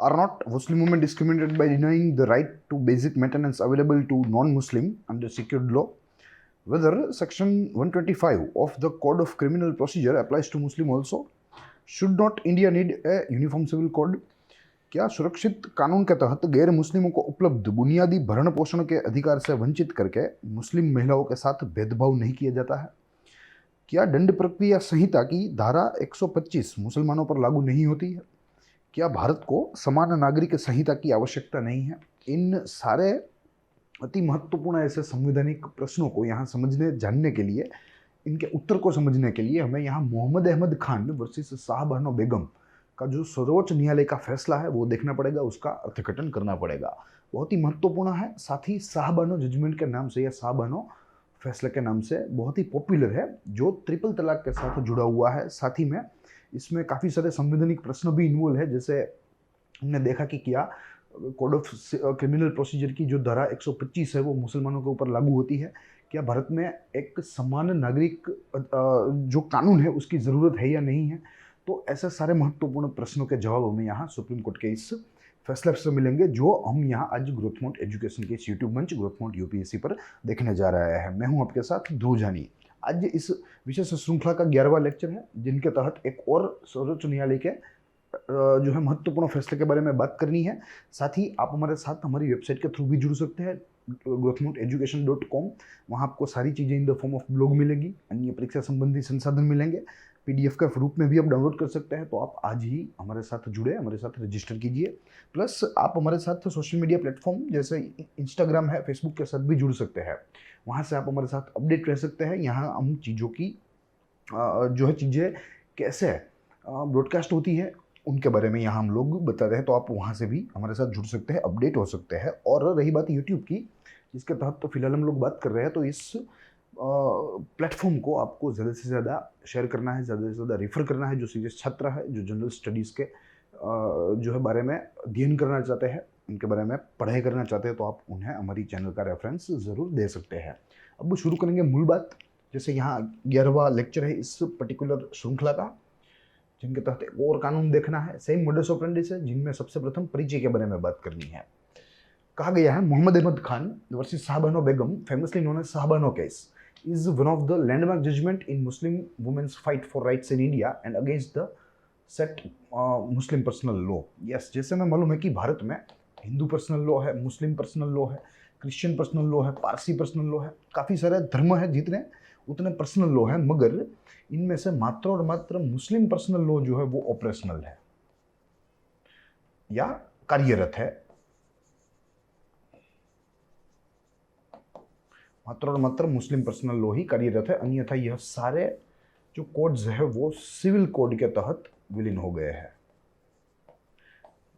Are not Muslim women discriminated by denying the right to basic maintenance available to non-Muslim under secured law? Whether Section 125 of the Code of Criminal Procedure applies to Muslim also? Should not India need a uniform civil code? क्या सुरक्षित कानून के तहत गैर मुस्लिमों को उपलब्ध बुनियादी भरण पोषण के अधिकार से वंचित करके मुस्लिम महिलाओं के साथ भेदभाव नहीं किया जाता है? क्या दंड प्रक्रिया संहिता की धारा 125 मुसलमानों पर लागू नहीं होती है? क्या भारत को समान नागरिक संहिता की आवश्यकता नहीं है? इन सारे अति महत्वपूर्ण ऐसे संवैधानिक प्रश्नों को यहाँ समझने जानने के लिए, इनके उत्तर को समझने के लिए हमें यहाँ मोहम्मद अहमद खान वर्सेस शाहबानो बेगम का जो सर्वोच्च न्यायालय का फैसला है वो देखना पड़ेगा, उसका अर्थघटन करना पड़ेगा। बहुत ही महत्वपूर्ण है, साथ ही शाहबानो जजमेंट के नाम से या शाहबानो फैसले के नाम से बहुत ही पॉपुलर है, जो ट्रिपल तलाक के साथ जुड़ा हुआ है। साथ ही में इसमें काफ़ी सारे संवैधानिक प्रश्न भी इन्वॉल्व है, जैसे हमने देखा कि क्या कोड ऑफ क्रिमिनल प्रोसीजर की जो धारा 125 है वो मुसलमानों के ऊपर लागू होती है? क्या भारत में एक समान नागरिक जो कानून है उसकी ज़रूरत है या नहीं है? तो ऐसे सारे महत्वपूर्ण प्रश्नों के जवाब हमें यहाँ सुप्रीम कोर्ट के इस फैसले से मिलेंगे, जो हम यहाँ आज ग्रोथ माउंट एजुकेशन के इस यूट्यूब मंच ग्रोथ माउंट यूपीएससी पर देखने जा रहे हैं। मैं हूँ आपके साथ ध्रुव जानी। आज इस विशेष श्रृंखला का 11वां लेक्चर है, जिनके तहत एक और सर्वोच्च न्यायालय के जो है महत्वपूर्ण फैसले के बारे में बात करनी है। साथ ही आप हमारे साथ हमारी वेबसाइट के थ्रू भी जुड़ सकते हैं, growthmounteducation.com। वहाँ आपको सारी चीज़ें in the form of blog मिलेगी, अन्य परीक्षा संबंधी संसाधन मिलेंगे, PDF के रूप में भी आप डाउनलोड कर सकते हैं। तो आप आज ही हमारे साथ जुड़े, हमारे साथ रजिस्टर कीजिए। प्लस आप हमारे साथ सोशल मीडिया प्लेटफॉर्म जैसे इंस्टाग्राम है, फेसबुक के साथ भी जुड़ सकते हैं। वहाँ से आप हमारे साथ अपडेट रह सकते हैं। यहाँ हम चीज़ों की जो है चीज़ें कैसे ब्रॉडकास्ट होती है उनके बारे में यहाँ हम लोग बताते हैं, तो आप वहाँ से भी हमारे साथ जुड़ सकते हैं, अपडेट हो सकते हैं। और रही बात यूट्यूब की, जिसके तहत तो फिलहाल हम लोग बात कर रहे हैं, तो इस प्लेटफॉर्म को आपको ज़्यादा से ज़्यादा शेयर करना है, ज़्यादा से ज़्यादा रेफर करना है। जो सीरियस छात्र है, जो जनरल स्टडीज़ के जो है बारे में अध्ययन करना चाहते हैं, उनके बारे में पढ़ाई करना चाहते हैं, तो आप उन्हें हमारी चैनल का रेफरेंस ज़रूर दे सकते हैं। अब शुरू करेंगे मूल बात। जैसे यहाँ 11वां लेक्चर है इस पर्टिकुलर श्रृंखला का, जिनके तहत एक और कानून देखना है, सेम मोडस ऑपरेंडी है, जिनमें सबसे प्रथम परिचय के बारे में बात करनी है। कहा गया है, Mohammad Ahmad Khan versus Shah Bano Begum, famously known as Shah Bano case, is one of the landmark judgment in Muslim women's fight for rights in India and against the set Muslim personal law. Yes, जैसे मैं मालूम है कि भारत में हिंदू पर्सनल लॉ है, मुस्लिम पर्सनल लॉ है, Christian personal law है, Parsi personal law है, काफ़ी सारे धर्म है, जितने उतने पर्सनल लॉ है, मगर इनमें से मात्र और मात्र मुस्लिम पर्सनल लॉ जो है वो ऑपरेशनल है या कार्यरत है। मात्र और मात्र मुस्लिम पर्सनल लॉ ही कार्यरत है, अन्यथा यह सारे जो कोड्स है वो सिविल कोड के तहत विलीन हो गए हैं।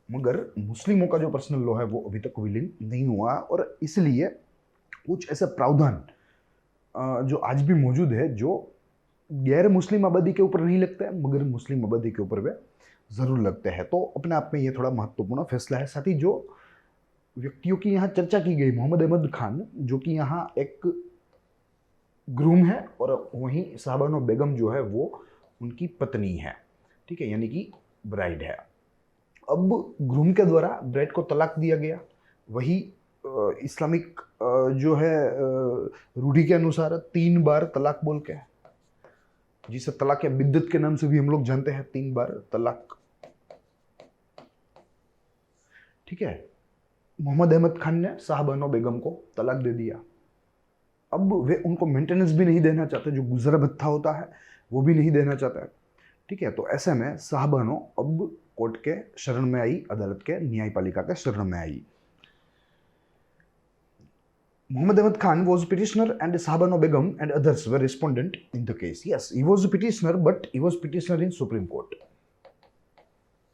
मगर मुस्लिमों का जो पर्सनल लॉ है वो अभी तक विलीन नहीं हुआ, और इसलिए कुछ ऐसे प्रावधान जो आज भी मौजूद है, जो गैर मुस्लिम आबादी के ऊपर नहीं लगते हैं, मगर मुस्लिम आबादी के ऊपर वे ज़रूर लगते हैं। तो अपने आप में ये थोड़ा महत्वपूर्ण फैसला है। साथ ही जो व्यक्तियों की यहाँ चर्चा की गई, मोहम्मद अहमद खान, जो कि यहाँ एक ग्रूम है, और वहीं शाहबानो बेगम जो है वो उनकी पत्नी है, ठीक है, यानी कि ब्राइड है। अब ग्रूम के द्वारा ब्राइड को तलाक दिया गया, वही इस्लामिक जो है रूढ़ी के अनुसार 3 बार तलाक बोल के, जिसे तलाक या बिद्दत के नाम से भी हम लोग जानते हैं, 3 बार तलाक, ठीक है। मोहम्मद अहमद खान ने शाहबानो बेगम को तलाक दे दिया। अब वे उनको मेंटेनेंस भी नहीं देना चाहते, जो गुजरा भत्ता होता है वो भी नहीं देना चाहता है, ठीक है। तो ऐसे में शाहबानो अब कोर्ट के शरण में आई, अदालत के न्यायपालिका के शरण में आई। Muhammad Ahmad Khan was petitioner and Sahabano Begum and others were respondent in the case. Yes, he was a petitioner, but he was petitioner in Supreme Court.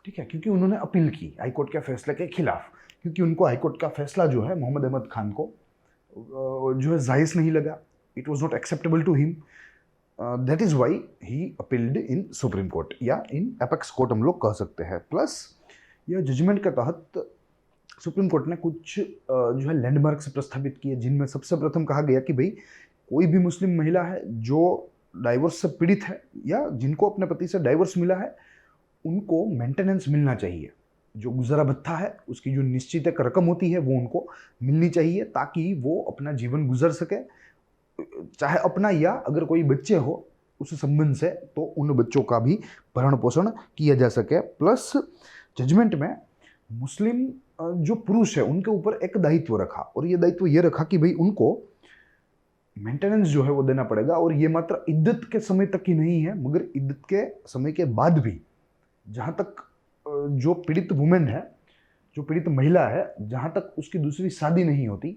ठीक है, क्योंकि उन्होंने अपील की हाईकोर्ट के फैसले के खिलाफ, क्योंकि उनको हाईकोर्ट का फैसला जो है मोहम्मद अहमद खान को जो है जायज़ नहीं लगा। It was not acceptable to him, that is why he appealed in supreme court या इन एपेक्स कोर्ट हम लोग कह सकते हैं। प्लस यह जजमेंट के तहत सुप्रीम कोर्ट ने कुछ जो है लैंडमार्क्स प्रस्तावित किए, जिनमें सबसे प्रथम कहा गया कि भाई कोई भी मुस्लिम महिला है जो डाइवोर्स से पीड़ित है या जिनको अपने पति से डाइवोर्स मिला है, उनको मेंटेनेंस मिलना चाहिए। जो गुजारा भत्ता है उसकी जो निश्चित एक रकम होती है वो उनको मिलनी चाहिए, ताकि वो अपना जीवन गुजर सके, चाहे अपना या अगर कोई बच्चे हो उस संबंध से तो उन बच्चों का भी भरण पोषण किया जा सके। प्लस जजमेंट में मुस्लिम जो पुरुष है उनके ऊपर एक दायित्व रखा, और ये दायित्व ये रखा कि भाई उनको मेंटेनेंस जो है वो देना पड़ेगा, और ये मात्र इद्दत के समय तक ही नहीं है मगर इद्दत के समय के बाद भी, जहाँ तक जो पीड़ित वुमेन है, जो पीड़ित महिला है, जहाँ तक उसकी दूसरी शादी नहीं होती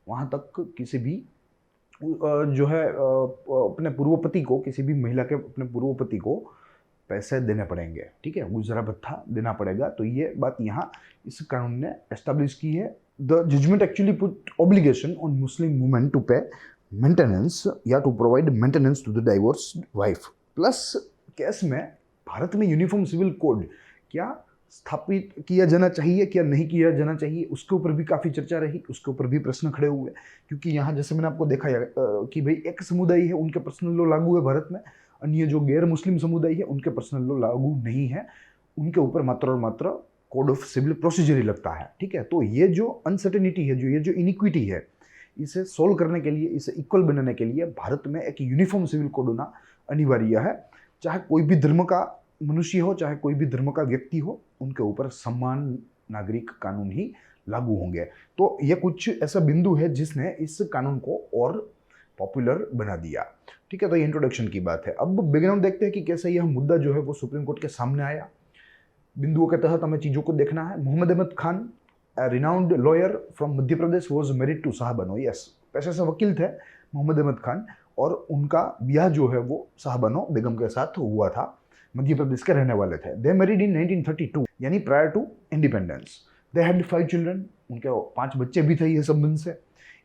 वहाँ तक किसी भी जो है अपने पूर्वपति को, किसी भी महिला के अपने पूर्वपति को पैसे देने पड़ेंगे, ठीक है, गुजारा भत्ता देना पड़ेगा। तो ये बात यहाँ इस कानून ने एस्टैब्लिश की है। The judgement actually put obligation on Muslim women to pay maintenance या to provide maintenance to the divorced wife. Plus case में भारत में यूनिफॉर्म सिविल कोड क्या स्थापित किया जाना चाहिए, क्या नहीं किया जाना चाहिए, उसके ऊपर भी काफ़ी चर्चा रही, उसके ऊपर भी प्रश्न खड़े हुए, क्योंकि यहाँ जैसे मैंने आपको देखा कि भाई एक समुदाय है उनके पर्सनल लॉ लागू है भारत में, अन्य जो गैर मुस्लिम समुदाय है उनके पर्सनल लॉ लागू नहीं है, उनके ऊपर मात्र और मात्र कोड ऑफ सिविल प्रोसीजर ही लगता है, ठीक है। तो ये जो अनसर्टेनिटी है, ये जो इनिक्विटी है, इसे सोल्व करने के लिए, इसे इक्वल बनाने के लिए भारत में एक यूनिफॉर्म सिविल कोड होना अनिवार्य है। चाहे कोई भी धर्म का मनुष्य हो, चाहे कोई भी धर्म का व्यक्ति हो, उनके ऊपर समान नागरिक कानून ही लागू होंगे। तो ये कुछ ऐसा बिंदु है जिसने इस कानून को और पॉपुलर बना दिया, ठीक है। तो ये इंट्रोडक्शन की बात है। अब बैकग्राउंड देखते हैं कि कैसे यह मुद्दा जो है वो सुप्रीम कोर्ट के सामने आया। बिंदुओं के तहत हमें चीज़ों को देखना है। Mohammad Ahmad Khan, a renowned lawyer from Madhya Pradesh, was married to Shah Bano. Yes, पेशे से वकील थे मोहम्मद अहमद खान, और उनका ब्याह जो है वो शाहबानो बेगम के साथ हुआ था, मध्य प्रदेश के रहने वाले थे। दे मैरिड इन 1932, यानी prior to independence. They had 5 children, उनके 5 बच्चे भी थे ये संबंध से।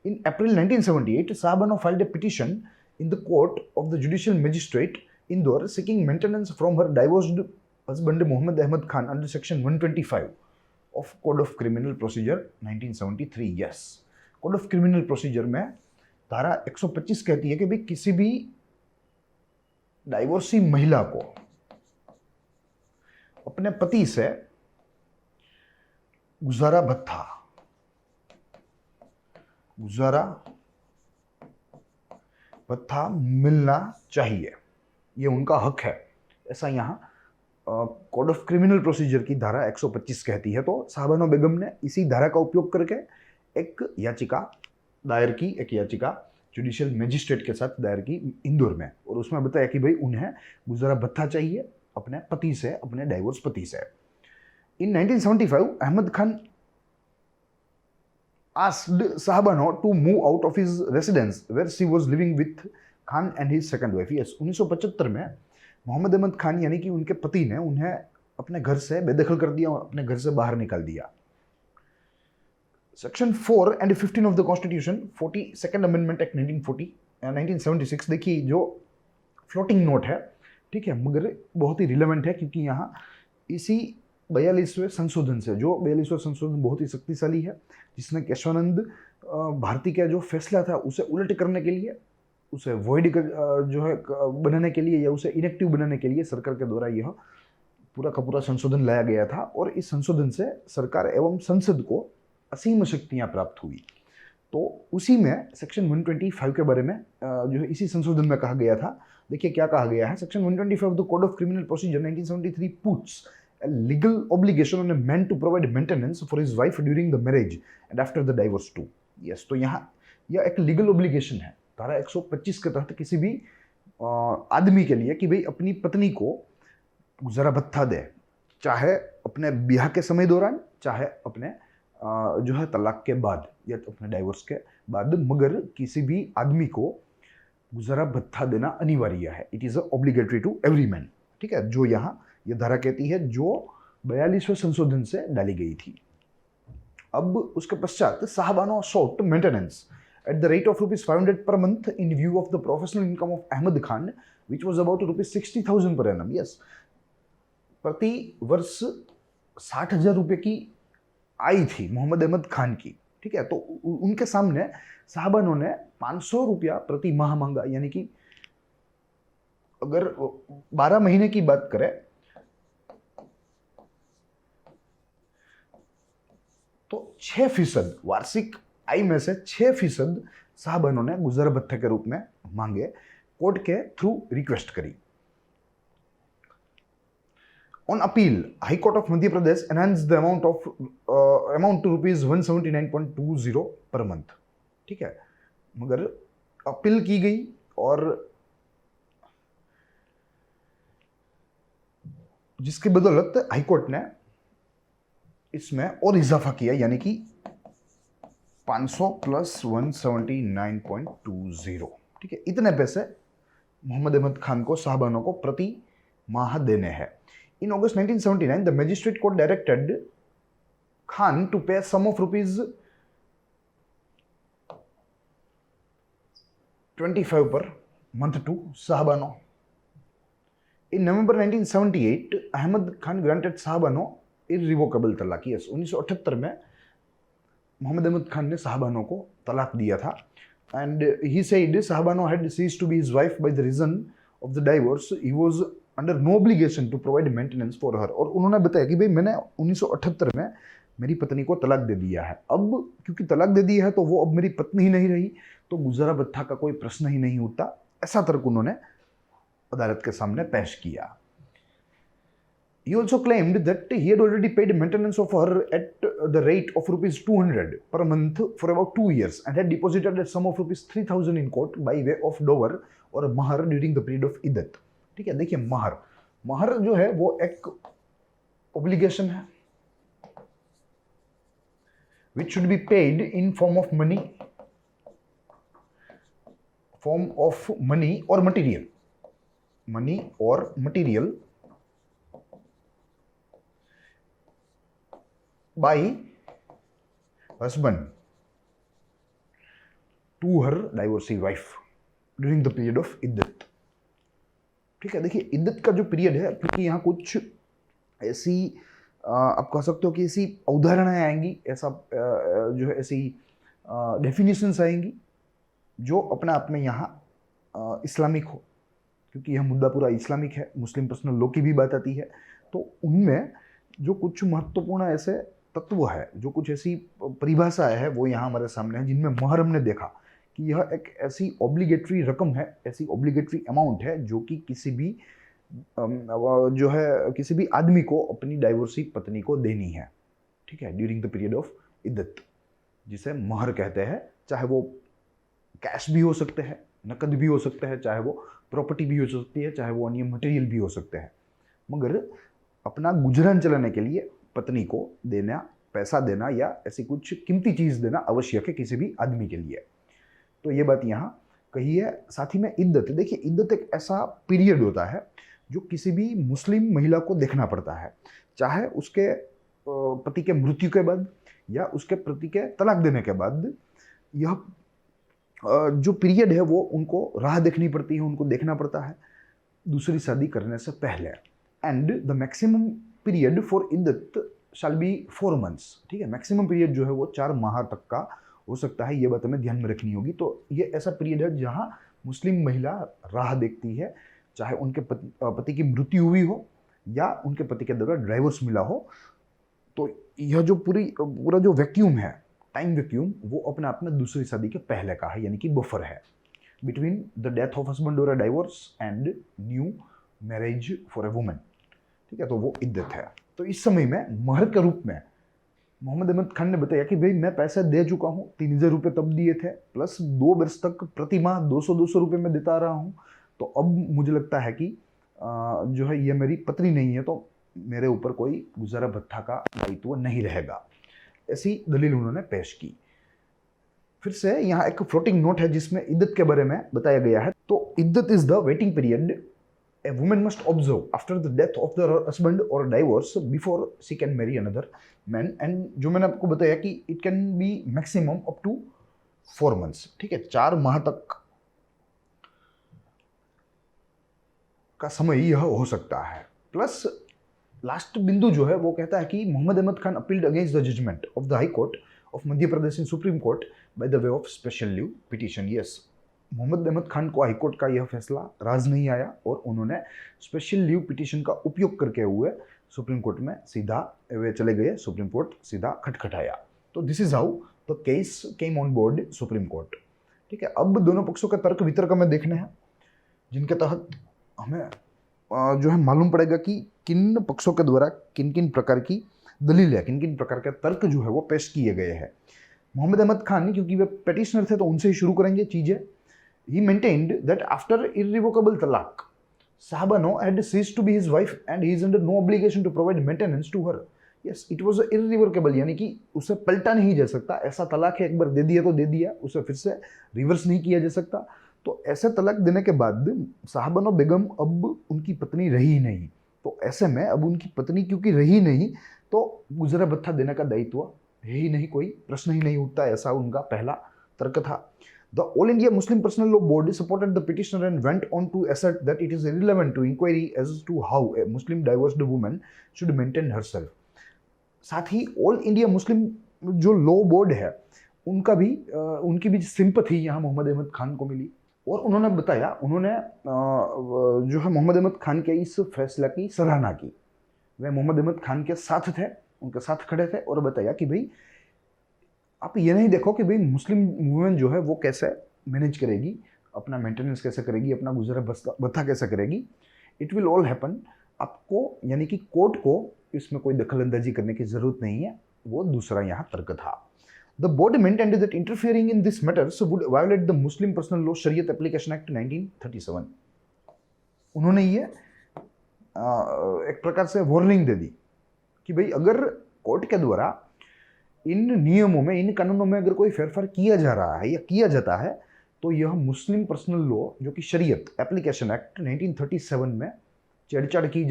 In April 1978 Shah Bano filed a petition in the court of the judicial magistrate Indore seeking maintenance from her divorced husband Mohammad Ahmad Khan under section 125 of code of criminal procedure 1973। Yes, code of criminal procedure में धारा 125 कहती है कि भाई किसी भी डाइवोर्सी महिला को अपने पति से गुजारा भत्ता मिलना चाहिए, ये उनका हक है, ऐसा यहाँ कोड ऑफ क्रिमिनल प्रोसीजर की धारा 125 कहती है। तो शाहबानो बेगम ने इसी धारा का उपयोग करके एक याचिका दायर की, एक याचिका जुडिशियल मजिस्ट्रेट के साथ दायर की इंदौर में, और उसमें बताया कि भाई उन्हें गुजारा भत्ता चाहिए अपने पति से, अपने डाइवोर्स पति से। इन 1975 Ahmad Khan asked Sahabano to move out of his residence where she was living with Khan and his second wife. Yes, 1975 में मोहम्मद अहमद खान यानी कि उनके पति ने उन्हें अपने घर से बेदखल कर दिया, अपने घर से बाहर निकाल दिया। Section 4 and 15 of the constitution 42nd amendment act 1976 देखिए, जो फ्लोटिंग नोट है, ठीक है, मगर बहुत ही रिलेवेंट है, क्योंकि यहाँ इसी 42वें संशोधन से, जो 42वां संशोधन बहुत ही शक्तिशाली है, जिसने केशवानंद भारती का जो फैसला था उसे उलट करने के लिए, उसे वॉइड जो है बनाने के लिए, या उसे इनेक्टिव बनाने के लिए सरकार के द्वारा यह पूरा का पूरा संशोधन लाया गया था, और इस संशोधन से सरकार एवं संसद को असीम शक्तियां प्राप्त हुई। तो उसी में सेक्शन 125 के बारे में जो है इसी संशोधन में कहा गया था। देखिए क्या कहा गया है। Section 125 of the code of criminal procedure 1973 puts a legal obligation on a man to provide maintenance for his wife during the marriage and after the divorce too. Yes, तो यहाँ यह एक लीगल ऑब्लिगेशन है धारा 125 के तहत किसी भी आदमी के लिए कि भाई अपनी पत्नी को गुजारा भत्ता दे, चाहे अपने ब्याह के समय दौरान, चाहे अपने जो है तलाक के बाद या अपने डाइवोर्स के बाद, मगर किसी भी आदमी को गुजारा भत्ता देना अनिवार्य है। It is obligatory to every man, ठीक है, जो यहाँ ये धारा कहती है, जो 42वें संशोधन से डाली गई थी। अब उसके पश्चात Shah Bano sought maintenance at the rate of ₹500 per month in view of the professional income of Ahmed Khan, which was about ₹60,000 per annum. Yes, प्रति वर्ष 60,000 रुपये की आई थी मोहम्मद अहमद खान की, ठीक है। तो उनके सामने शाहबानो ने 500 रुपया प्रति माह मांगा, यानी कि अगर 12 महीने की बात करें तो 6% वार्षिक आय में से 6% साहबानों ने गुजारा भत्ते के रूप में मांगे, कोर्ट के थ्रू रिक्वेस्ट करी। On appeal, high court of Madhya Pradesh enhance the amount to rupees 179.20 per month. ठीक है, मगर अपील की गई और जिसकी बदौलत हाईकोर्ट ने इसमें और इजाफा किया, यानी कि 500 प्लस 179.20। ठीक है, इतने पैसे मोहम्मद अहमद खान को साहबानों को प्रति माह देने हैं। इन August 1979 the magistrate court directed Khan to pay a sum of rupees 25 per month to साहबानों। In November 1978, Ahmad Khan granted साहबानों irrevocable तलाक। यस, 1978 में मोहम्मद अहमद खान ने साहबानों को तलाक दिया था। And he said साहबानों had ceased to be his wife by the reason of the divorce. He was under no obligation to provide maintenance for her। और उन्होंने बताया कि भाई मैंने 1978 में मेरी पत्नी को तलाक दे दिया है, अब क्योंकि तलाक दे दिया है तो वो अब मेरी पत्नी ही नहीं रही, तो गुजारा भत्ता का कोई प्रश्न ही नहीं उठता। ऐसा तर्क उन्होंने अदालत के सामने पेश किया। He also claimed that he had already paid maintenance of her at the rate of rupees 200 per month for about 2 years and had deposited a sum of rupees 3000 in court by way of dower और महर during the period of इद्दत। ठीक है, देखिए महर जो है वो एक obligation है which should be paid in form of money or material by husband to her divorcee wife during the period of इद्दत। ठीक है, देखिए इद्दत का जो पीरियड है, क्योंकि यहाँ कुछ ऐसी आप कह सकते हो कि ऐसी अवधारणाएं आएंगी, ऐसा जो है ऐसी डेफिनेशंस आएंगी जो अपने आप में यहाँ इस्लामिक हो, क्योंकि यह मुद्दा पूरा इस्लामिक है, मुस्लिम पर्सनल लॉ की भी बात आती है। तो उनमें जो कुछ महत्वपूर्ण ऐसे तत्व है, जो कुछ ऐसी परिभाषाएं है, वो यहाँ हमारे सामने है, जिनमें महर हमने देखा कि यह एक ऐसी ऑब्लिगेटरी रकम है, ऐसी ऑब्लिगेटरी अमाउंट है जो कि किसी भी आदमी को अपनी डाइवोर्सी पत्नी को देनी है। ठीक है, ड्यूरिंग द पीरियड ऑफ इद्दत, जिसे महर कहते हैं। चाहे वो कैश भी हो सकते हैं, नकद भी हो सकते हैं, चाहे वो प्रॉपर्टी भी हो सकती है, चाहे वो अन्य मटेरियल भी हो सकते हैं, मगर अपना गुजरान चलाने के लिए पत्नी को देना, पैसा देना या ऐसी कुछ कीमती चीज़ देना आवश्यक है किसी भी आदमी के लिए। तो ये बात यहाँ कही है। साथ ही में इद्दत, देखिए इद्दत एक ऐसा पीरियड होता है जो किसी भी मुस्लिम महिला को देखना पड़ता है, चाहे उसके पति के मृत्यु के बाद या उसके पति के तलाक देने के बाद। यह जो पीरियड है वो उनको राह देखनी पड़ती है, उनको देखना पड़ता है दूसरी शादी करने से पहले। And the maximum period for इद्दत शैल बी 4 months। ठीक है, मैक्सिमम पीरियड जो है वो 4 माह तक का हो सकता है, ये बात हमें ध्यान में रखनी होगी। तो ये ऐसा पीरियड है जहाँ मुस्लिम महिला राह देखती है, चाहे उनके पति की मृत्यु हुई हो या उनके पति के द्वारा डाइवोर्स मिला हो। तो यह जो पूरा जो वैक्यूम है, टाइम वैक्यूम, वो अपने आप में दूसरी शादी के पहले का है, यानी कि बफर है between the death of husband और a divorce and new marriage for a woman. ठीक है, तो वो इद्दत है। तो इस समय में महर के रूप में मोहम्मद अहमद खान ने बताया कि भाई मैं पैसे दे चुका हूँ, 3000 रुपये तब दिए थे, प्लस 2 वर्ष तक प्रति माह 200 रुपये में देता रहा हूँ। तो अब मुझे लगता है कि जो है ये मेरी पत्नी नहीं है, तो मेरे ऊपर कोई गुजारा भत्ता का दायित्व नहीं रहेगा। ऐसी दलील उन्होंने पेश की। फिर से यहाँ एक फ्लोटिंग नोट है जिसमें इद्दत के बारे में बताया गया है। तो इद्दत is the waiting period a woman must observe after the death of their husband or divorce before she can marry another man। and जो मैंने आपको बताया कि it can be maximum up to 4 months। ठीक है, 4 माह तक का समय यह हो सकता है। प्लस लास्ट बिंदु जो है वो कहता है कि Mohammad Ahmad Khan appealed against the judgement of the high court of Madhya Pradesh in supreme court by the way of special leave petition. Yes, Mohammad Ahmad Khan को हाईकोर्ट का यह फैसला राज नहीं आया और उन्होंने स्पेशल लीव पिटीशन का उपयोग करके हुए सुप्रीम कोर्ट में सीधा वे चले गए, सुप्रीम कोर्ट सीधा खटखटाया। तो this is how the case came on board supreme court. ठीक है, अब दोनों पक्षों के तर्क वितर्क हमें देखने हैं, जिनके तहत हमें जो है मालूम पड़ेगा कि किन पक्षों के द्वारा किन किन प्रकार की दलील है, किन किन प्रकार के तर्क जो है वो पेश किए गए हैं। मोहम्मद अहमद खान, क्योंकि वे पेटिशनर थे तो उनसे ही शुरू करेंगे चीजें। ही मेंटेन्ड दैट आफ्टर इररिवोकेबल तलाक, Sahabano had ceased to be his wife and he is under no obligation to provide maintenance to her. Yes, it was irrevocable, यानी कि उसे पलटा नहीं जा सकता। ऐसा तलाक है, एक बार दे दिया तो दे दिया, उसे फिर से रिवर्स नहीं किया जा सकता। तो ऐसे तलाक देने के बाद साहबानो बेगम अब उनकी पत्नी रही नहीं, तो ऐसे में अब उनकी पत्नी क्योंकि रही नहीं तो गुजरा भत्ता देने का दायित्व है ही नहीं, कोई प्रश्न ही नहीं उठता, ऐसा उनका पहला तर्क था। The All India Muslim Personal Law Board supported the petitioner and went on to assert that it is irrelevant to inquiry as to how a Muslim divorced woman should maintain herself. साथ ही all India Muslim जो law board है उनका भी उनकी भी sympathy यहाँ मोहम्मद अहमद खान को मिली, और उन्होंने बताया, उन्होंने जो है मोहम्मद अहमद खान के इस फैसला की सराहना की। वे मोहम्मद अहमद खान के साथ थे, उनके साथ खड़े थे और बताया कि भाई आप ये नहीं देखो कि भाई मुस्लिम वुमेन जो है वो कैसे मैनेज करेगी, अपना मेंटेनेंस कैसे करेगी, अपना गुजरा भत्ता कैसे करेगी, इट विल ऑल हैपन। आपको यानी कि कोर्ट को इसमें कोई दखलंदाजी करने की जरूरत नहीं है, वो दूसरा यहाँ तर्क था। The board maintained that interfering in this matters would violet the Muslim personal law शरीयत एप्लीकेशन एक्ट 1937। उन्होंने ये एक प्रकार से वार्निंग दे दी कि भाई अगर कोर्ट के द्वारा इन नियमों में, इन कानूनों में अगर कोई फेरफार किया जा रहा है या किया जाता है तो यह मुस्लिम पर्सनल लॉ जो कि शरीयत एप्लीकेशन एक्ट 1937 में छेड़छाड़ की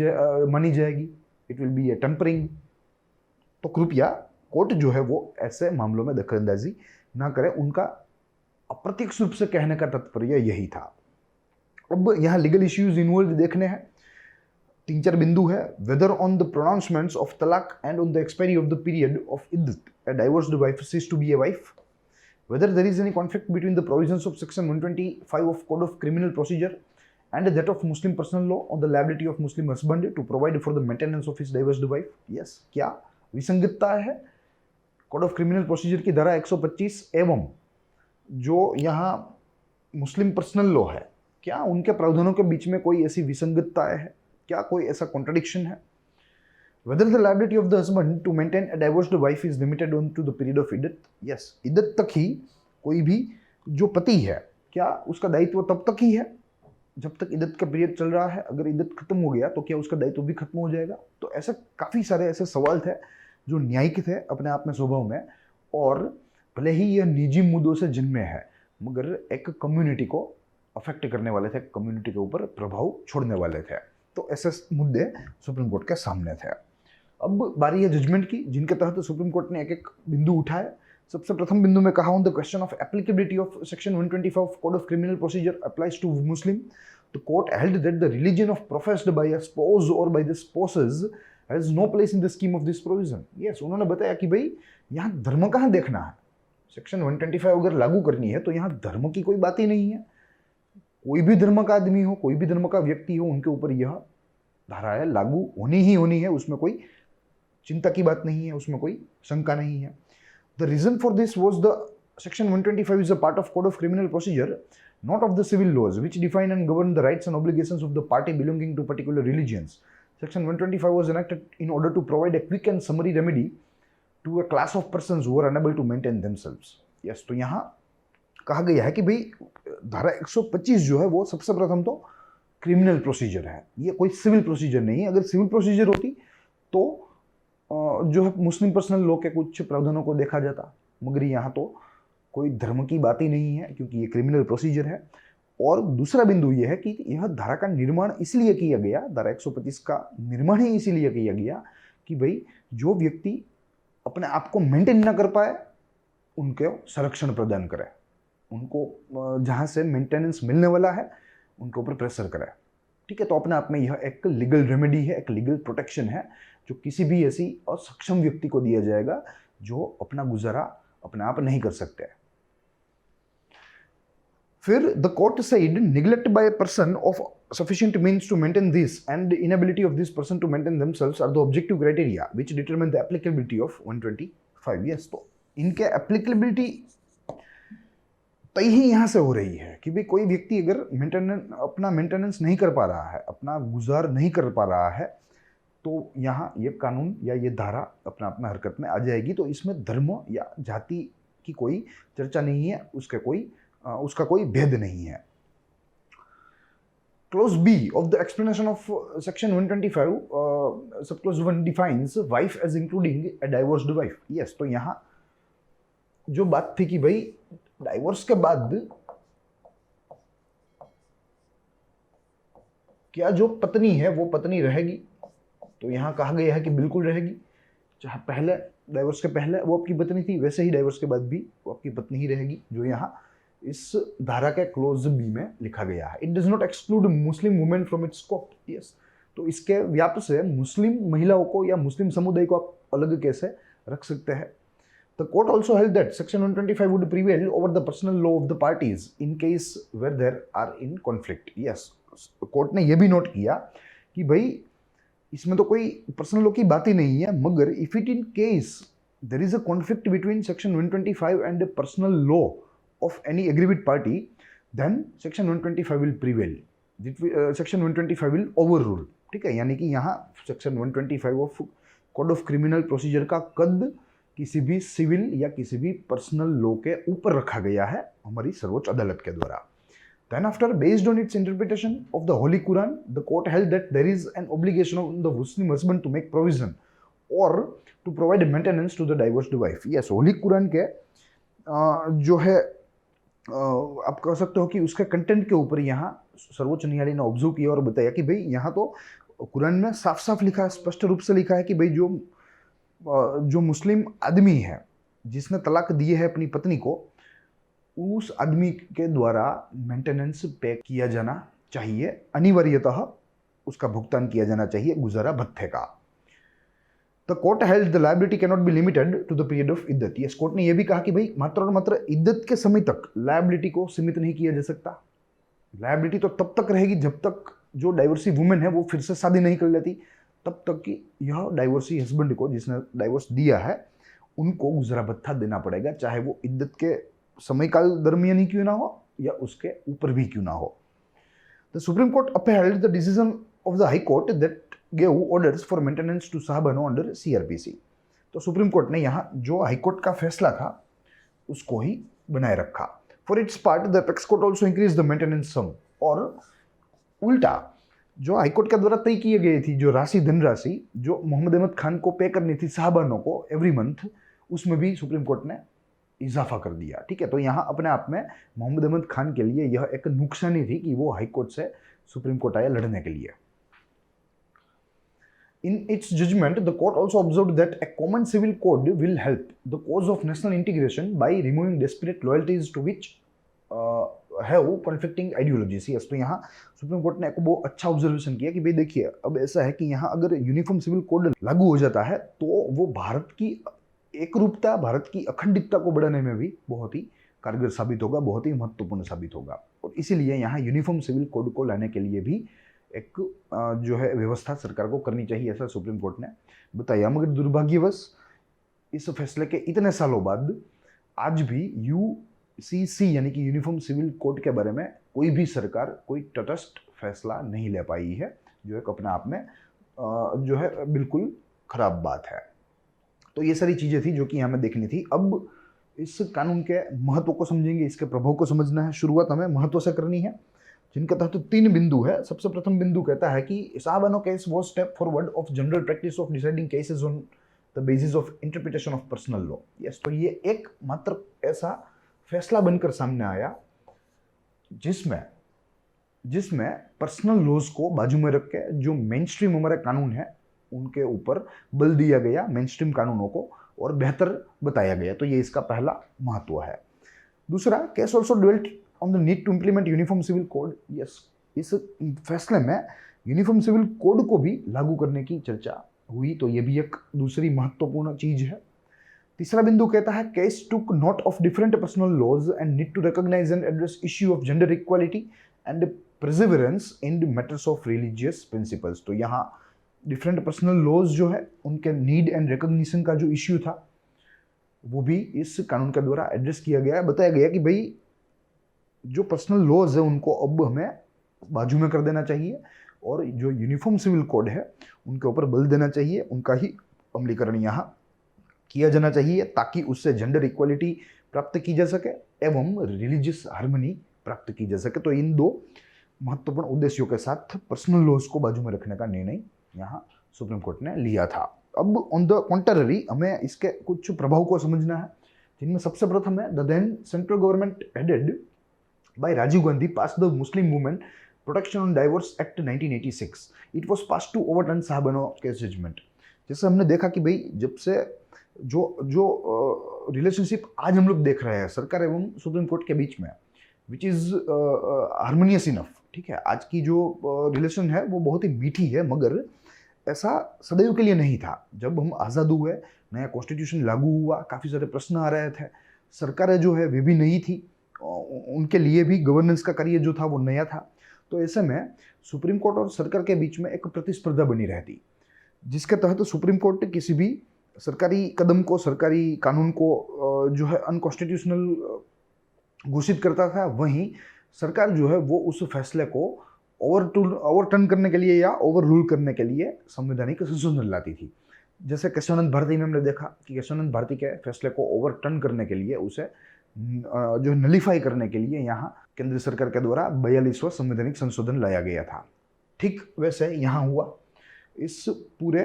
मानी जाएगी, it will be a tampering. तो कृपया कोर्ट जो है वो ऐसे मामलों में दखलंदाजी ना करे, उनका अप्रत्यक्ष रूप से कहने का तात्पर्य यही था। अब यहाँ लीगल इश्यूज इन्वॉल्व देखने हैं, 3-4 बिंदु है। Whether on the pronouncements of तलाक and on the expiry of the period of इद्दत a divorced wife ceased to be a wife, whether there is any conflict between the provisions of section 125 of Code of Criminal Procedure and that of Muslim personal law on the liability of Muslim husband to provide for the maintenance of his divorced wife. Yes, क्या विसंगतता है code of criminal procedure की धारा 125 एवं जो यहाँ मुस्लिम personal law है, क्या उनके प्रावधानों के बीच में कोई ऐसी विसंगतता है, क्या कोई ऐसा कॉन्ट्रडिक्शन है? Whether the liability of the husband to maintain a divorced wife is limited on to the period of iddat. Yes, इद्दत तक ही कोई भी जो पति है, क्या उसका दायित्व तब तक ही है जब तक इद्दत का पीरियड चल रहा है? अगर इद्दत खत्म हो गया तो क्या उसका दायित्व भी खत्म हो जाएगा? तो ऐसे काफ़ी सारे ऐसे सवाल थे जो न्यायिक थे अपने आप में स्वभाव में, और भले ही यह निजी मुद्दों से जन्मे है मगर एक कम्युनिटी को अफेक्ट करने वाले थे, कम्युनिटी के ऊपर प्रभाव छोड़ने वाले थे। तो ऐसे मुद्दे सुप्रीम कोर्ट के सामने थे। अब बारी है जजमेंट की, जिनके तहत सुप्रीम कोर्ट ने एक एक बिंदु उठाए। सबसे प्रथम बिंदु में कहा, on the question of applicability of section 125 of code of criminal procedure applies to Muslim, the court held that the religion of professed by a spouse और by the spouses has no place in the scheme of this provision. Yes, उन्होंने बताया कि भाई यहाँ धर्म कहाँ देखना है, सेक्शन 125 अगर लागू करनी है तो यहाँ धर्म की कोई बात ही नहीं है। कोई भी धर्म का आदमी हो, कोई भी धर्म का व्यक्ति हो, उनके ऊपर यह धारा है लागू होनी ही होनी है, उसमें कोई चिंता की बात नहीं है, उसमें कोई शंका नहीं है। The reason for this was the section 125 is a part of code of criminal procedure, not of the civil laws which define and govern the rights and obligations of the party belonging to particular religions. Section 125 was enacted in order to provide a quick and summary remedy to a class of persons who are unable to maintain themselves. Yes, तो यहाँ कहा गया है कि भाई धारा 125 जो है वो सबसे प्रथम तो क्रिमिनल प्रोसीजर है, ये कोई सिविल प्रोसीजर नहीं है। अगर सिविल प्रोसीजर होती तो जो है मुस्लिम पर्सनल लॉ के कुछ प्रावधानों को देखा जाता, मगर यहाँ तो कोई धर्म की बात ही नहीं है क्योंकि ये क्रिमिनल प्रोसीजर है। और दूसरा बिंदु यह है कि यह धारा का निर्माण इसलिए किया गया, धारा 125 का निर्माण ही इसीलिए किया गया कि भाई जो व्यक्ति अपने आप को मेंटेन ना कर पाए उनको संरक्षण प्रदान करे, उनको जहाँ से मेंटेनेंस मिलने वाला है उनके ऊपर प्रेशर करे। ठीक है, तो अपने आप में यह एक लीगल रेमेडी है, एक लीगल प्रोटेक्शन है जो किसी भी ऐसी असक्षम व्यक्ति को दिया जाएगा जो अपना गुजारा अपने आप नहीं कर सकते। फिर the court said neglect by a person of sufficient means to maintain this and inability of this person to maintain themselves are the objective criteria which determine the applicability of 125. Yes, तो इनके applicability तय ही यहाँ से हो रही है कि भाई कोई व्यक्ति अगर अपना मेंटेनेंस नहीं कर पा रहा है, अपना गुजार नहीं कर पा रहा है, तो यहाँ ये कानून या ये धारा अपने आप में हरकत में आ जाएगी। तो इसमें धर्म या जाति की कोई चर्चा नहीं है, उसका कोई भेद नहीं है। Clause B of the explanation of section 125, subclause 1 defines wife as including a divorced wife. Yes, तो यहाँ जो बात थी कि भाई डाइवोर्स के बाद क्या जो पत्नी है वो पत्नी रहेगी, तो यहाँ कहा गया है कि बिल्कुल रहेगी। चाहे पहले डाइवोर्स के पहले वो आपकी पत्नी थी, वैसे ही डाइवोर्स के बाद भी वो आपकी पत्नी ही रहेगी, जो यहाँ इस धारा के क्लोज बी में लिखा गया है। It does not exclude Muslim women from its scope. Yes, तो इसके व्याप से मुस्लिम महिलाओं को या मुस्लिम समुदाय को आप अलग कैसे रख सकते हैं। The court also held that section 125 would prevail over the personal law of the parties in case where there are in conflict. Yes, court ने यह भी नोट किया कि भाई इसमें तो कोई पर्सनल लॉ की बात ही नहीं है, मगर if it in case there is a conflict between section 125 and the personal law of any aggrieved party, then section 125 will prevail, section 125 will overrule. ठीक है, यानी कि यहाँ section 125 of code of criminal procedure का कद किसी भी civil या किसी भी पर्सनल लॉ के ऊपर रखा गया है हमारी सर्वोच्च अदालत के द्वारा। Then after, based on its interpretation of the Holy Quran, the court held that there is an obligation of the Muslim husband to make provision or to provide maintenance to the divorced wife. Yes, Holy Quran के जो है आप कह सकते हो कि उसके content के ऊपर यहाँ सर्वोच्च न्यायालय ने ऑब्जर्व किया और बताया कि भाई यहाँ तो कुरान में साफ साफ लिखा है, स्पष्ट रूप से लिखा है कि भाई जो मुस्लिम आदमी है जिसने तलाक दिए है अपनी पत्नी को, उस आदमी के द्वारा मेंटेनेंस पे किया जाना चाहिए, अनिवार्यतः उसका भुगतान किया जाना चाहिए गुजारा भत्ते का। The court held the liability can not be limited to the period of इद्दत। यस, कोर्ट ने यह भी कहा कि भाई मात्र और मात्र इद्दत के समय तक लायबिलिटी को सीमित नहीं किया जा सकता। लायबिलिटी तो तब तक रहेगी जब तक जो डाइवोर्सी वुमेन है वो फिर से शादी नहीं कर लेती, तब तक कि यह डाइवोर्सी हस्बैंड को जिसने डाइवोर्स दिया है उनको गुजरा भत्ता देना पड़ेगा, चाहे वो इद्दत के समयकाल दरमियान ही क्यों ना हो या उसके ऊपर भी क्यों ना हो। The Supreme Court upheld the decision of the high Court that gave orders for maintenance to Shahbano under CrPC. तो सुप्रीम कोर्ट ने यहाँ जो हाई कोर्ट का फैसला था उसको ही बनाए रखा। For its part the apex court also increase the maintenance sum, और उल्टा जो हाईकोर्ट के द्वारा तय की गई थी जो धनराशि जो मोहम्मद अहमद खान को पे करनी थी साहबानों को एवरी मंथ, उसमें भी सुप्रीम कोर्ट ने इजाफा कर दिया। ठीक है, तो यहाँ अपने आप में मोहम्मद अहमद खान के लिए यह एक नुकसानी थी कि वो हाईकोर्ट से सुप्रीम कोर्ट आया लड़ने के लिए। In its judgment, the court also observed that a common civil code will help the cause of national integration by removing desperate loyalties to which have conflicting ideologies. Yes, तो यहाँ supreme Court ने एक बहुत अच्छा observation किया कि भाई देखिए, अब ऐसा है कि यहाँ अगर यूनिफॉर्म सिविल कोड लागू हो जाता है तो वो भारत की एक रूपता, भारत की अखंडितता को बढ़ाने में भी बहुत ही कारगर साबित होगा, बहुत ही महत्वपूर्ण साबित होगा। और इसीलिए यहाँ यूनिफॉर्म सिविल कोड को लाने के लिए भी एक जो है व्यवस्था सरकार को करनी चाहिए, ऐसा सुप्रीम कोर्ट ने बताया। मगर दुर्भाग्यवश इस फैसले के इतने सालों बाद आज भी यूसीसी यानी कि यूनिफॉर्म सिविल कोड के बारे में कोई भी सरकार कोई तटस्थ फैसला नहीं ले पाई है, जो एक अपने आप में जो है बिल्कुल खराब बात है। तो ये सारी चीज़ें थी जो कि हमें देखनी थी। अब इस कानून के महत्व को समझेंगे, इसके प्रभाव को समझना है। शुरुआत हमें महत्व से करनी है, जिनका तहत 3 बिंदु है। सबसे प्रथम बिंदु कहता है कि Shahbano case was step forward of general practice of deciding cases on the basis of interpretation of personal law. Yes, तो ये एक मात्र ऐसा फैसला बनकर सामने आया जिसमें पर्सनल लॉज को बाजू में रख के जो मेन स्ट्रीम हमारे कानून है उनके ऊपर बल दिया गया, मेन स्ट्रीम कानूनों को, और बेहतर बताया गया। तो ये इसका पहला महत्व है। दूसरा, case also dwelt on the need to implement uniform civil code. Yes, इस फैसले में यूनिफॉर्म सिविल कोड को भी लागू करने की चर्चा हुई, तो ये भी एक दूसरी महत्वपूर्ण चीज है। तीसरा बिंदु कहता है case took note of different personal laws and need to recognise and address issue of gender equality and perseverance in matters of religious principles. तो यहाँ डिफरेंट पर्सनल लॉज जो है उनके नीड एंड रिकॉग्निशन का जो इश्यू था वो भी इस कानून के द्वारा एड्रेस किया गया है। बताया गया कि भाई जो पर्सनल लॉज है उनको अब हमें बाजू में कर देना चाहिए और जो यूनिफॉर्म सिविल कोड है उनके ऊपर बल देना चाहिए, उनका ही अमलीकरण यहाँ किया जाना चाहिए ताकि उससे जेंडर इक्वालिटी प्राप्त की जा सके एवं रिलीजियस हार्मनी प्राप्त की जा सके। तो इन दो महत्वपूर्ण उद्देश्यों के साथ पर्सनल लॉज को बाजू में रखने का निर्णय यहाँ सुप्रीम कोर्ट ने लिया था। अब ऑन द कॉन्ट्ररी हमें इसके कुछ प्रभाव को समझना है, जिनमें सबसे प्रथम है the then central government headed by Rajiv Gandhi pass the Muslim women protection on divorce act 1986। It was pass to overturn Shahbano case judgment. जैसे हमने देखा कि भाई जब से जो जो रिलेशनशिप आज हम लोग देख रहे हैं सरकार एवं सुप्रीम कोर्ट के बीच में, विच इज़ हारमोनियस इनफ, ठीक है, आज की जो रिलेशन है वो बहुत ही मीठी है, मगर ऐसा सदैव के लिए नहीं था। जब हम आज़ाद हुए, नया कॉन्स्टिट्यूशन लागू हुआ, काफ़ी सारे प्रश्न आ रहे थे, सरकारें जो है वे भी नई थी, उनके लिए भी गवर्नेंस का कार्य जो था वो नया था। तो ऐसे में सुप्रीम कोर्ट और सरकार के बीच में एक प्रतिस्पर्धा बनी रहती, जिसके तहत सुप्रीम कोर्ट किसी भी सरकारी कदम को, सरकारी कानून को जो है अनकॉन्स्टिट्यूशनल घोषित करता था, वहीं सरकार जो है वो उस फैसले को ओवरटर्न करने के लिए या ओवर रूल करने के लिए संवैधानिक संशोधन लाती थी। जैसे केशवानंद भारती में हमने देखा कि केशवानंद भारती के फैसले को ओवरटर्न करने के लिए, उसे जो नलिफाई करने के लिए यहाँ केंद्र सरकार के द्वारा 42वां संवैधानिक संशोधन लाया गया था। ठीक वैसे यहाँ हुआ। इस पूरे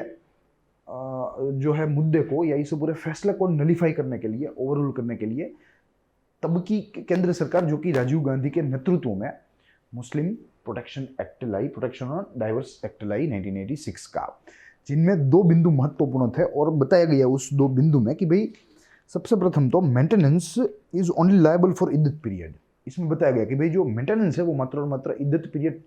जो है मुद्दे को या इस पूरे फैसले को नलिफाई करने के लिए, ओवररूल करने के लिए तब की केंद्र सरकार, जो कि राजीव गांधी के नेतृत्व में मुस्लिम प्रोटेक्शन एक्ट लाई, प्रोटेक्शन ऑन डाइवर्स एक्ट लाई 1986 का, जिनमें दो बिंदु महत्वपूर्ण थे और बताया गया उस दो बिंदु में कि भाई सबसे प्रथम तो maintenance is only liable for इद्दत पीरियड। इसमें बताया गया कि भाई जो मेंटेनेंस है वो मात्र और मात्र इद्दत पीरियड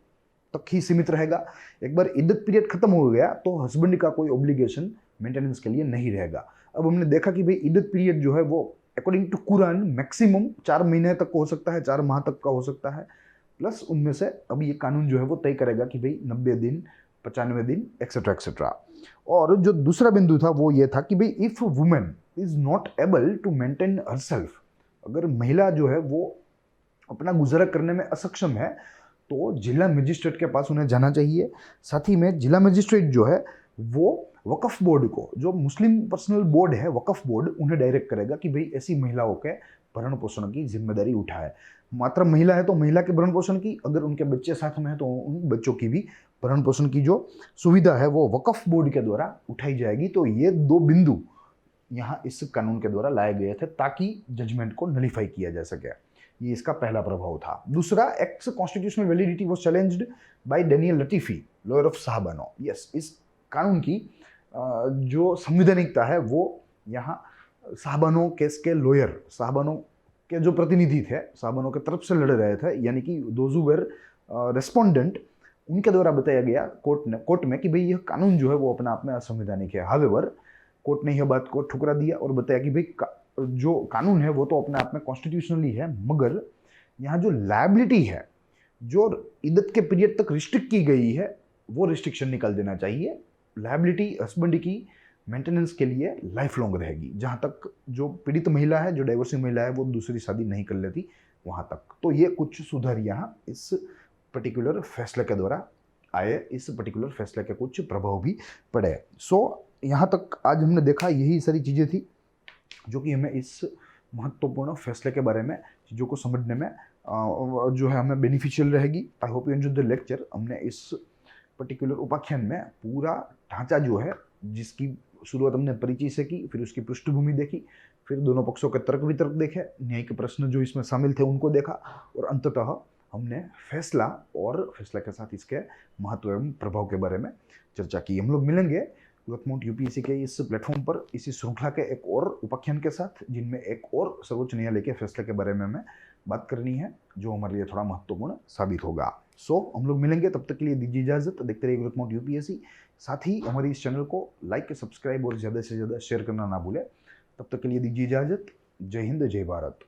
तक ही सीमित रहेगा। एक बार इद्दत पीरियड खत्म हो गया तो हस्बैंड का कोई ऑब्लिगेशन मेंटेनेंस के लिए नहीं रहेगा। अब हमने देखा कि भाई इद्दत पीरियड जो है वो अकॉर्डिंग टू कुरान मैक्सिमम 4 महीने तक हो सकता है, 4 माह तक का हो सकता है, प्लस उनमें से अब ये कानून जो है वो तय करेगा कि भाई 90 दिन, 95 दिन, एक्सेट्रा एक्सेट्रा। और जो दूसरा बिंदु था वो ये था कि भाई if women is not able to maintain herself, अगर महिला जो है वो अपना गुजारा करने में असक्षम है तो जिला मजिस्ट्रेट के पास उन्हें जाना चाहिए। साथ ही में जिला मजिस्ट्रेट जो है वो वक्फ बोर्ड को, जो मुस्लिम पर्सनल बोर्ड है वक्फ बोर्ड, उन्हें डायरेक्ट करेगा कि भाई ऐसी महिलाओं के भरण पोषण की जिम्मेदारी उठाए। मात्र महिला है तो महिला के भरण पोषण की, अगर उनके बच्चे साथ में है तो उन बच्चों की भी भरण पोषण की जो सुविधा है वो वक्फ बोर्ड के द्वारा उठाई जाएगी। तो ये दो बिंदु यहाँ इस कानून के द्वारा लाए गए थे ताकि जजमेंट को नलिफाई किया जा सके। ये इसका पहला प्रभाव था। दूसरा, act's constitutional validity was challenged by Daniel Latifi, lawyer of Shahbano. Yes, इस कानून की जो संवैधानिकता है वो यहाँ साहबानो केस के लॉयर, साहबानो के जो प्रतिनिधि थे, साहबानो के तरफ से लड़ रहे थे, यानी कि दोज हु वर रेस्पोंडेंट, उनके द्वारा बताया गया कोर्ट में कि भाई यह कानून जो है वो अपने आप में असंवैधानिक है। हावेवर कोर्ट ने यह बात को ठुकरा दिया और बताया कि भाई जो कानून है वो तो अपने आप में कॉन्स्टिट्यूशनली है, मगर यहाँ जो लायबिलिटी है जो इद्दत के पीरियड तक रिस्ट्रिक्ट की गई है वो रिस्ट्रिक्शन निकाल देना चाहिए। लायबिलिटी हस्बैंड की मेंटेनेंस के लिए लाइफ लॉन्ग रहेगी, जहाँ तक जो पीड़ित महिला है, जो डाइवोर्सी महिला है, वो दूसरी शादी नहीं कर लेती वहाँ तक। तो ये कुछ सुधार यहाँ इस पर्टिकुलर फैसले के द्वारा आए, इस पर्टिकुलर फैसले के कुछ प्रभाव भी पड़े। सो यहाँ तक आज हमने देखा, यही सारी चीज़ें थी जो कि हमें इस महत्वपूर्ण फैसले के बारे में चीज़ों को समझने में जो है हमें बेनिफिशियल रहेगी। I hope you enjoy the lecture. हमने इस पर्टिकुलर उपाख्यान में पूरा ढांचा जो है, जिसकी शुरुआत हमने परिचय से की, फिर उसकी पृष्ठभूमि देखी, फिर दोनों पक्षों के तर्क वितर्क देखे, न्यायिक प्रश्न जो इसमें शामिल थे उनको देखा, और अंततः हमने फैसला और फैसला के साथ इसके महत्व एवं प्रभाव के बारे में चर्चा की। हम लोग मिलेंगे गुजरात यूपीएससी के इस प्लेटफॉर्म पर इसी श्रृंखला के एक और उपाख्यान के साथ, जिनमें एक और सर्वोच्च न्यायालय के फैसले के बारे में हमें बात करनी है, जो हमारे लिए थोड़ा महत्वपूर्ण साबित होगा। हम लोग मिलेंगे, तब तक के लिए दीजिए इजाजत। देखते रहिए गुजरात यूपीएससी। साथ ही हमारी इस चैनल को लाइक, सब्सक्राइब और ज़्यादा से ज़्यादा शेयर करना ना भूलें। तब तक के लिए दीजिए इजाजत। जय हिंद, जय भारत।